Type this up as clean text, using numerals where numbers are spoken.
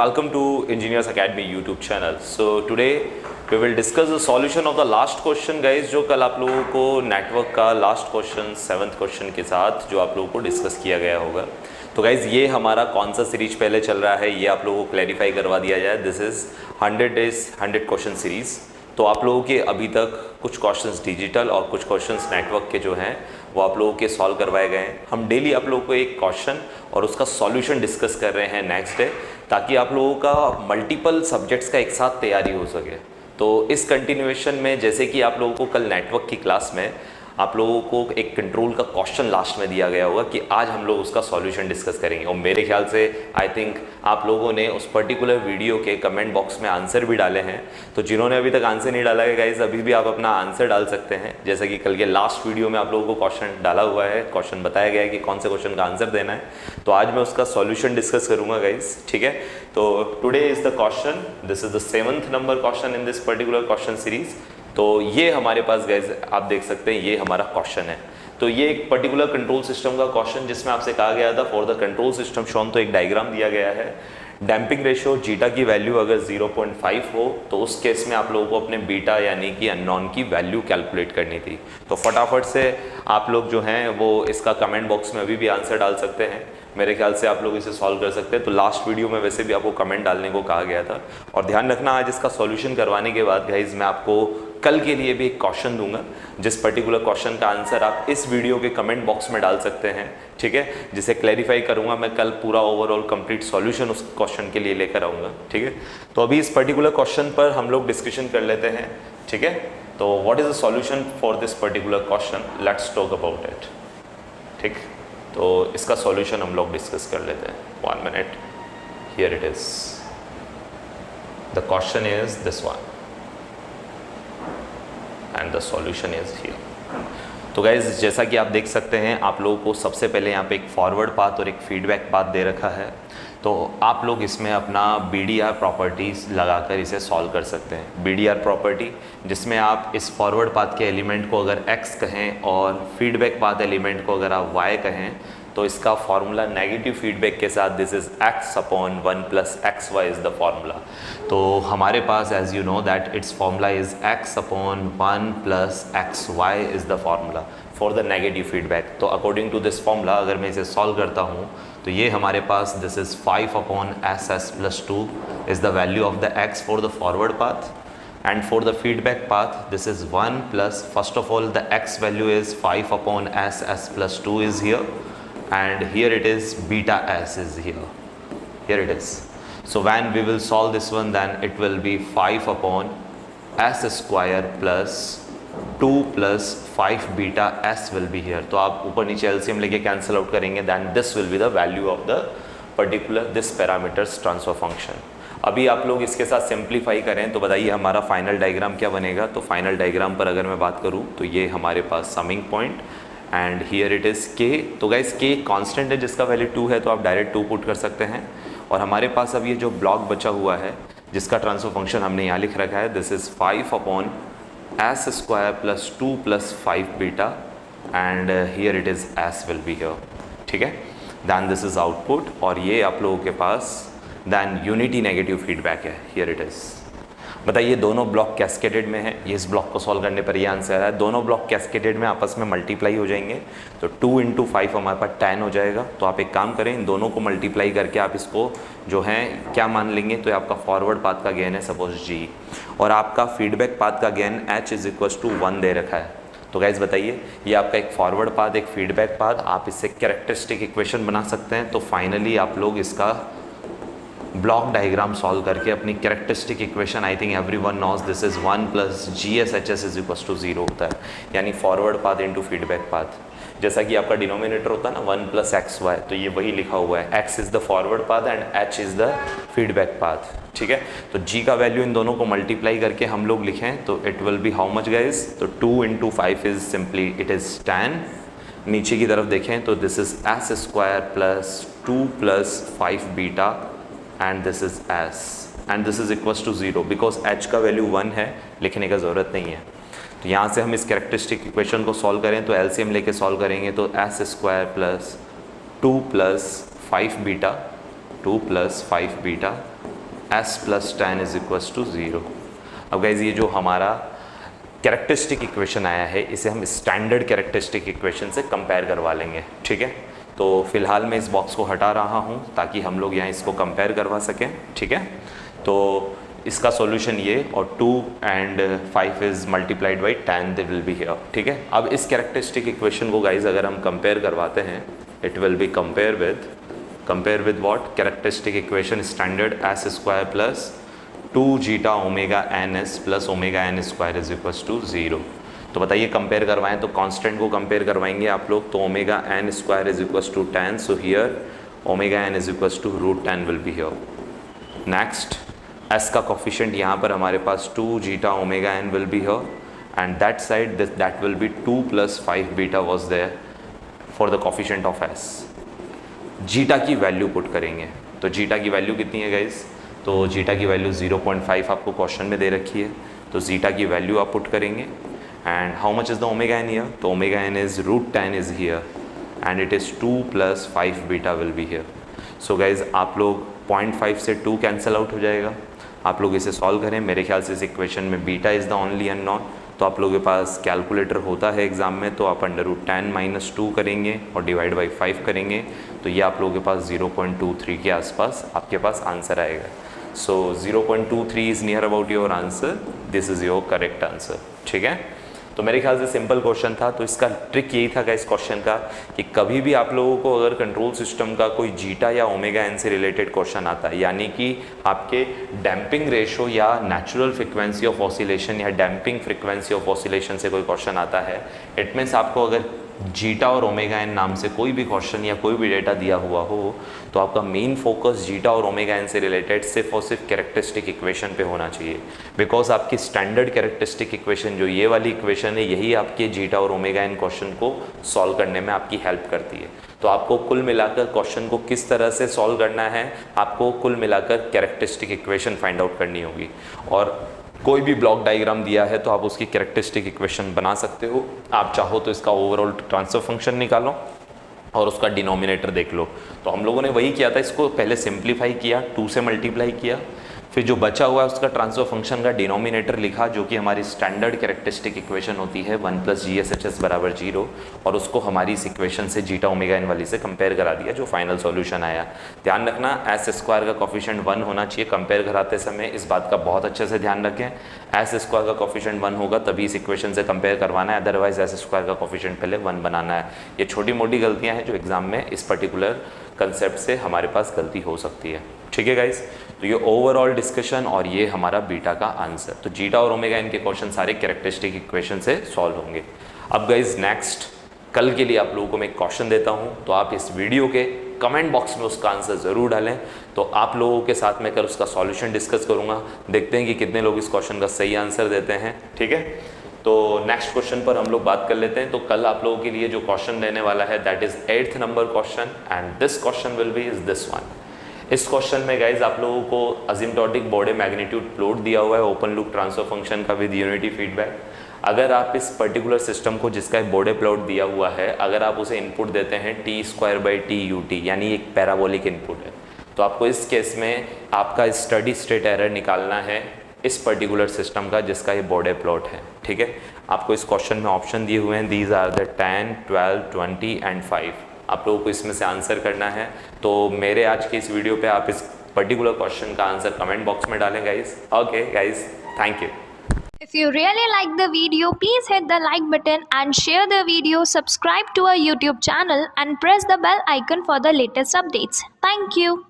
welcome to Engineers Academy YouTube channel. So today we will discuss the solution of the last question guys, जो कल आप लोगों को network का last question 7th question के साथ जो आप लोगों को डिस्कस किया गया होगा. तो गाइज ये हमारा कौन सा सीरीज पहले चल रहा है ये आप लोगों को क्लैरिफाई करवा दिया जाए. This is 100 days 100 question series. तो आप लोगों के अभी तक कुछ क्वेश्चंस डिजिटल और कुछ क्वेश्चंस नेटवर्क के जो हैं वो आप लोगों के सॉल्व करवाए गए हैं. हम डेली आप लोगों को एक क्वेश्चन और उसका सॉल्यूशन डिस्कस कर रहे हैं नेक्स्ट डे, ताकि आप लोगों का मल्टीपल सब्जेक्ट्स का एक साथ तैयारी हो सके. तो इस कंटिन्यूएशन में जैसे कि आप लोगों को कल नेटवर्क की क्लास में आप लोगों को एक कंट्रोल का क्वेश्चन लास्ट में दिया गया होगा कि आज हम लोग उसका सॉल्यूशन डिस्कस करेंगे. और मेरे ख्याल से आई थिंक आप लोगों ने उस पर्टिकुलर वीडियो के कमेंट बॉक्स में आंसर भी डाले हैं. तो जिन्होंने अभी तक आंसर नहीं डाला है गाइस, अभी भी आप अपना आंसर डाल सकते हैं. जैसा कि कल के लास्ट वीडियो में आप लोगों को क्वेश्चन डाला हुआ है, क्वेश्चन बताया गया है कि कौन से क्वेश्चन का आंसर देना है. तो आज मैं उसका सॉल्यूशन डिस्कस करूँगा गाइस, ठीक है. तो today is the question, this is the 7th number question in this particular question series. तो ये हमारे पास गाइज आप देख सकते हैं ये हमारा क्वेश्चन है. तो ये एक पर्टिकुलर कंट्रोल सिस्टम का क्वेश्चन जिसमें आपसे कहा गया था for the control system shown. तो एक डायग्राम दिया गया है. डैम्पिंग रेशियो जीटा की वैल्यू अगर 0.5 हो तो उस केस में आप लोगों को अपने बीटा यानी कि अननोन की वैल्यू कैलकुलेट करनी थी. तो फटाफट से आप लोग जो हैं वो इसका कमेंट बॉक्स में अभी भी आंसर डाल सकते हैं. मेरे ख्याल से आप लोग इसे सॉल्व कर सकते हैं. तो लास्ट वीडियो में वैसे भी आपको कमेंट डालने को कहा गया था. और ध्यान रखना आज इसका सॉल्यूशन करवाने के बाद गाइज मैं आपको कल के लिए भी एक क्वेश्चन दूंगा जिस पर्टिकुलर क्वेश्चन का आंसर आप इस वीडियो के कमेंट बॉक्स में डाल सकते हैं, ठीक है. जिसे क्लैरिफाई करूंगा मैं कल पूरा ओवरऑल कंप्लीट सॉल्यूशन उस क्वेश्चन के लिए लेकर आऊँगा, ठीक है. तो अभी इस पर्टिकुलर क्वेश्चन पर हम लोग डिस्कशन कर लेते हैं, ठीक है. तो what is the solution for this particular question, let's talk about it, ठीक. तो इसका सॉल्यूशन हम लोग डिस्कस कर लेते हैं. 1 minute, here it is. The question is this one and the solution is here. तो गाइज जैसा कि आप देख सकते हैं आप लोगों को सबसे पहले यहाँ पे एक फॉरवर्ड पाथ और एक फीडबैक पाथ दे रखा है. तो आप लोग इसमें अपना BDR प्रॉपर्टीज़ लगाकर इसे सॉल्व कर सकते हैं. BDR प्रॉपर्टी जिसमें आप इस फॉरवर्ड पाथ के एलिमेंट को अगर x कहें और फीडबैक पाथ एलिमेंट को अगर आप y कहें तो इसका फॉर्मूला नेगेटिव फीडबैक के साथ this is x upon 1 plus XY is the formula. तो हमारे पास as you know that it's formula is x upon 1 plus XY is the formula for the negative feedback. तो according to this formula अगर मैं इसे solve करता हूँ तो ये हमारे पास this is 5 upon SS plus 2 is the value of the x for the forward path. And for the feedback path this is 1 plus, first of all the x value is 5 upon S plus 2 is here, and here it is beta s is here it is. So when we will solve this one then it will be 5 upon s square plus 2 plus 5 beta s will be here. तो आप ऊपर नीचे LCM लेके cancel out करेंगे then this will be the value of the particular this parameters transfer function. अभी आप लोग इसके साथ सिंप्लीफाई करें तो बताइए हमारा फाइनल डायग्राम क्या बनेगा. तो फाइनल डायग्राम पर अगर मैं बात करूँ तो ये हमारे पास something point and here it is k. तो गाइस k कांस्टेंट है जिसका वैल्यू 2 है तो आप डायरेक्ट 2 पुट कर सकते हैं. और हमारे पास अब ये जो ब्लॉक बचा हुआ है जिसका ट्रांसफर फंक्शन हमने यहाँ लिख रखा है this is 5 upon S square plus 2 plus 5 beta and here it is S will be here, ठीक है. दैन दिस इज़ आउटपुट और ये आप लोगों के पास दैन यूनिटी नेगेटिव फीडबैक है. Here it is. बताइए दोनों ब्लॉक कैस्केडेड में है. ये इस ब्लॉक को सॉल्व करने पर ये आंसर आ रहा है. दोनों ब्लॉक कैस्केडेड में आपस में मल्टीप्लाई हो जाएंगे तो 2 इंटू 5 हमारे पास 10 हो जाएगा. तो आप एक काम करें इन दोनों को मल्टीप्लाई करके आप इसको जो है क्या मान लेंगे. तो आपका फॉरवर्ड पाथ का गेन है सपोज g और आपका फीडबैक पाथ का gain h is equal to 1 दे रखा है. तो गाइज बताइए ये आपका एक फॉरवर्ड पाथ एक फीडबैक पाथ, आप इससे कैरेक्टरिस्टिक इक्वेशन बना सकते हैं. तो फाइनली आप लोग इसका ब्लॉक डायग्राम सॉल्व करके अपनी characteristic equation I think everyone knows this is 1 plus GSHS is equal to 0 होता है. यानी forward path into feedback path. जैसा कि आपका डिनोमिनेटर होता है ना 1 प्लस XY, तो ये वही लिखा हुआ है. X is the forward path and H is the feedback path, ठीक है. तो G का वैल्यू इन दोनों को मल्टीप्लाई करके हम लोग लिखें तो it will B how much guys. तो 2 into 5 is simply it is 10. नीचे की तरफ देखें तो this is S square plus 2 plus 5 beta and this is s and this is equals to 0 because h का वैल्यू 1 है, लिखने का ज़रूरत नहीं है. तो यहाँ से हम इस कैरेक्टरिस्टिक इक्वेशन को सॉल्व करें तो LCM लेके सॉल्व करेंगे तो s square plus 2 plus 5 beta S plus ten is equals to 0। अब गाइज ये जो हमारा कैरेक्टरिस्टिक इक्वेशन आया है इसे हम स्टैंडर्ड कैरेक्टरिस्टिक इक्वेशन से कंपेयर करवा लेंगे, ठीक है। तो फिलहाल मैं इस बॉक्स को हटा रहा हूँ ताकि हम लोग यहाँ इसको कंपेयर करवा सकें, ठीक है। तो इसका सॉल्यूशन ये, और 2 and 5 is multiplied by 10 they will be here, ठीक है। अब इस कैरेक्टरिस्टिक इक्वेशन को गाइज अगर हम कंपेयर करवाते हैं, it will be compare with what, characteristic equation standard S square plus 2 zeta omega N S plus omega N square is equals to 0। तो बताइए कंपेयर करवाएं तो कांस्टेंट को कंपेयर करवाएंगे आप लोग, तो omega N square is equals to 10, so here omega N is equals to root 10 will be here. Next S का कोफिशिएंट यहाँ पर हमारे पास 2 zeta omega N will be here, and that side that will be 2 plus 5 beta was there for the coefficient of S. Zeta की value put करेंगे, तो zeta की value कितनी है गाइज, तो जीटा की वैल्यू 0.5 आपको क्वेश्चन में दे रखी है, तो जीटा की वैल्यू आप पुट करेंगे। And how much is the omega N here, तो omega N is root 10 is here and it is 2 plus 5 beta will be here. So guys आप लोग 0.5 से 2 कैंसिल आउट हो जाएगा। आप लोग इसे सॉल्व करें, मेरे ख्याल से इस इक्वेशन में beta is the only unknown, तो आप लोगों के पास कैलकुलेटर होता है एग्जाम में, तो आप अंडर रूट 10 माइनस 2 करेंगे और डिवाइड बाई 5 करेंगे, तो ये आप लोगों के पास 0.23 के आसपास आपके पास आंसर आएगा। So 0.23 is near about your answer. This is your correct answer. ठीक है, तो मेरे ख्याल से सिंपल क्वेश्चन था। तो इसका ट्रिक यही था इस क्वेश्चन का कि कभी भी आप लोगों को अगर कंट्रोल सिस्टम का कोई जीटा या ओमेगा एन से रिलेटेड क्वेश्चन आता है, यानी कि आपके डैम्पिंग रेशो या नेचुरल फ्रिक्वेंसी ऑफ ऑसिलेशन या डैम्पिंग फ्रिक्वेंसी ऑफ ऑसिलेशन से कोई क्वेश्चन आता है, इट मीन्स आपको अगर जीटा और ओमेगा एन नाम से कोई भी क्वेश्चन या कोई भी डेटा दिया हुआ हो, तो आपका मेन फोकस जीटा और ओमेगा एन से रिलेटेड सिर्फ और सिर्फ कैरेक्टरिस्टिक इक्वेशन पे होना चाहिए, बिकॉज आपकी स्टैंडर्ड कैरेक्टरिस्टिक इक्वेशन जो ये वाली इक्वेशन है, यही आपके जीटा और ओमेगा एन क्वेश्चन को सॉल्व करने में आपकी हेल्प करती है। तो आपको कुल मिलाकर क्वेश्चन को किस तरह से सॉल्व करना है, आपको कुल मिलाकर कैरेक्टरिस्टिक इक्वेशन फाइंड आउट करनी होगी। और कोई भी ब्लॉक डायग्राम दिया है तो आप उसकी कैरेक्टरिस्टिक इक्वेशन बना सकते हो। आप चाहो तो इसका ओवरऑल ट्रांसफर फंक्शन निकालो और उसका डिनोमिनेटर देख लो। तो हम लोगों ने वही किया था, इसको पहले सिंप्लीफाई किया, 2 से मल्टीप्लाई किया, फिर जो बचा हुआ है उसका ट्रांसफर फंक्शन का डिनोमिनेटर लिखा, जो कि हमारी स्टैंडर्ड कैरेक्टरिस्टिक इक्वेशन होती है 1 प्लस GSHS बराबर 0, और उसको हमारी इस इक्वेशन से जीटा ओमेगा एन वाली से कंपेयर करा दिया, जो फाइनल सॉल्यूशन आया। ध्यान रखना एस स्क्वायर का कोफिशिएंट 1 होना चाहिए कंपेयर कराते समय, इस बात का बहुत अच्छे से ध्यान रखें। एस स्क्वायर का कोफिशिएंट 1 होगा तभी इस इक्वेशन से कंपेयर करवाना है, अदरवाइज एस स्क्वायर का कोफिशिएंट पहले 1 बनाना है। ये छोटी मोटी गलतियाँ हैं जो एग्जाम में इस पर्टिकुलर कंसेप्ट से हमारे पास गलती हो सकती है, ठीक है गाइज। तो ये ओवरऑल डिस्कशन और ये हमारा बीटा का आंसर। तो जीटा और ओमेगा इनके क्वेश्चन सारे कैरेक्टरिस्टिक इक्वेशन से सॉल्व होंगे। अब गाइज नेक्स्ट कल के लिए आप लोगों को मैं एक क्वेश्चन देता हूँ, तो आप इस वीडियो के कमेंट बॉक्स में उसका आंसर ज़रूर डालें, तो आप लोगों के साथ मैं कल उसका सॉल्यूशन डिस्कस करूँगा। देखते हैं कि कितने लोग इस क्वेश्चन का सही आंसर देते हैं, ठीक है। तो नेक्स्ट क्वेश्चन पर हम लोग बात कर लेते हैं। तो कल आप लोगों के लिए जो क्वेश्चन देने वाला है that is 8th number question, and this question will be is this one. इस क्वेश्चन में गाइज आप लोगों को असिम्प्टोटिक बॉडी मैग्नीट्यूड प्लॉट दिया हुआ है ओपन लूप ट्रांसफर फंक्शन का विद यूनिटी फीडबैक। अगर आप इस पर्टिकुलर सिस्टम को जिसका एक बॉडी प्लॉट दिया हुआ है, अगर आप उसे इनपुट देते हैं t²/t ut, यानी एक पैराबोलिक इनपुट है, तो आपको इस केस में आपका स्टडी स्टेट एरर निकालना है इस पर्टिकुलर सिस्टम का जिसका ये बॉडी प्लॉट है, ठीक है। आपको इस क्वेश्चन में ऑप्शन दिए हुए हैं, दीज आर द 10, 12, 20 एंड 5। आप लोगों को इसमें से आंसर करना है। तो मेरे आज के इस वीडियो पे आप इस पर्टिकुलर क्वेश्चन का आंसर कमेंट बॉक्स में डालें guys. Okay guys, thank you. If you really like the video, please hit the like button and share the video, subscribe to our YouTube channel and press the bell icon for the latest updates. Thank you.